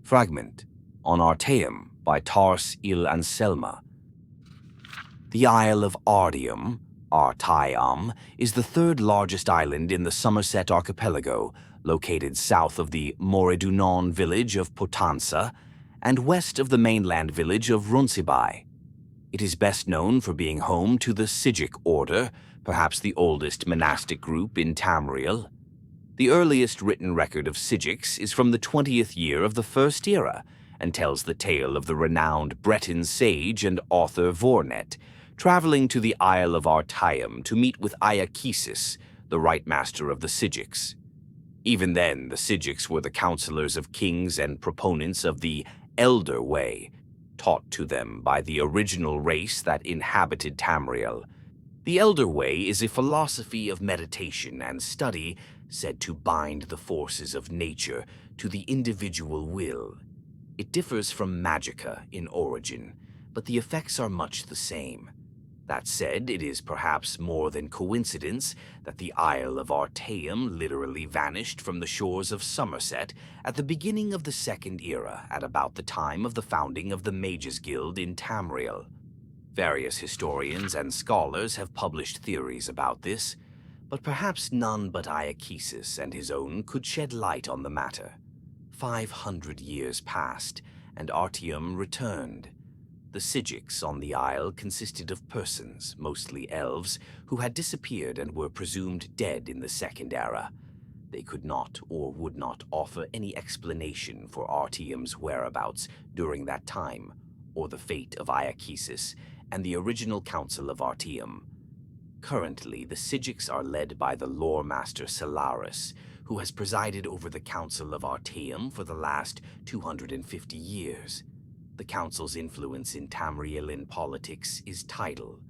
Fragment, on Artaeum by Taurce il-Anselma. The Isle of Artaeum, ar-TAY-um, is the third largest island in the Summurset archipelago, located south of the Moridunon village of Potansa and west of the mainland village of Runcibae. It is best known for being home to the Psijic Order, perhaps the oldest monastic group in Tamriel. The earliest written record of Psijics is from the 20th year of the First Era and tells the tale of the renowned Breton sage and author Voernet, traveling to the Isle of Artaeum to meet with Iachesis, the Ritemaster of the Psijics. Even then, the Psijics were the counsellors of kings and proponents of the Elder Way, taught to them by the original race that inhabited Tamriel. The Elder Way is a philosophy of meditation and study said to bind the forces of nature to the individual will. It differs from magicka in origin, but the effects are much the same. That said, it is perhaps more than coincidence that the Isle of Artaeum literally vanished from the shores of Summurset at the beginning of the Second Era at about the time of the founding of the Mages Guild in Tamriel. Various historians and scholars have published theories about this, but perhaps none but Iachesis and his own could shed light on the matter. 500 years passed, and Artaeum returned. The Psijics on the isle consisted of persons, mostly elves, who had disappeared and were presumed dead in the Second Era. They could not or would not offer any explanation for Artaeum's whereabouts during that time, or the fate of Iachesis and the original Council of Artaeum. Currently, the Psijics are led by the lore-master Solaris, who has presided over the Council of Artaeum for the last 250 years. The Council's influence in Tamrielian politics is tidal.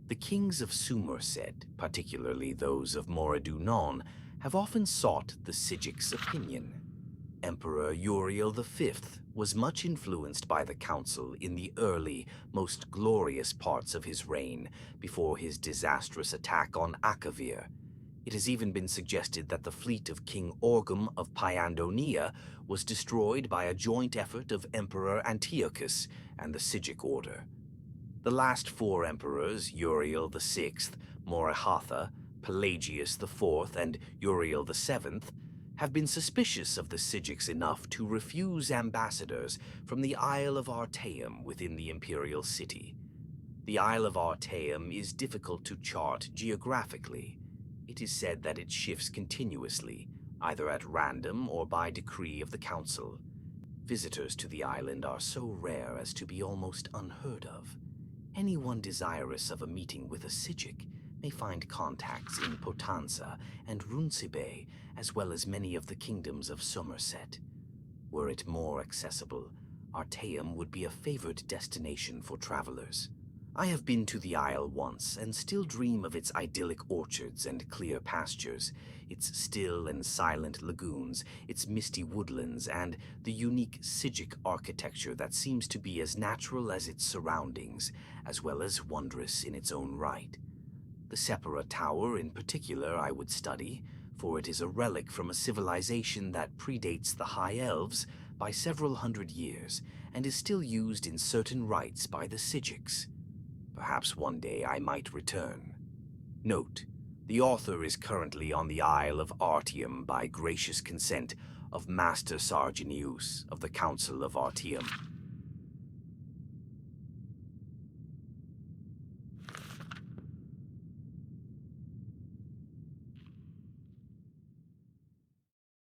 The kings of Summurset, particularly those of Moridunon, have often sought the Psijics' opinion. Emperor Uriel V was much influenced by the Council in the early, most glorious parts of his reign, before his disastrous attack on Akavir. It has even been suggested that the fleet of King Orgum of Pyandonia was destroyed by a joint effort of Emperor Antiochus and the Psijic Order. The last four emperors, Uriel VI, Morihatha, Pelagius IV, and Uriel VII, have been suspicious of the Psijics enough to refuse ambassadors from the Isle of Artaeum within the imperial city. The Isle of Artaeum is difficult to chart geographically. It is said that it shifts continuously, either at random or by decree of the council. Visitors to the island are so rare as to be almost unheard of. Anyone desirous of a meeting with a Psijic may find contacts in Potansa and Runcibae, as well as many of the kingdoms of Summurset. Were it more accessible, Artaeum would be a favored destination for travelers. I have been to the isle once and still dream of its idyllic orchards and clear pastures, its still and silent lagoons, its misty woodlands, and the unique Psijic architecture that seems to be as natural as its surroundings, as well as wondrous in its own right. The Separa Tower in particular I would study, for it is a relic from a civilization that predates the High Elves by several hundred years and is still used in certain rites by the Psijics. Perhaps one day I might return. Note: the author is currently on the Isle of Artaeum by gracious consent of Master Sarginius of the Council of Artaeum.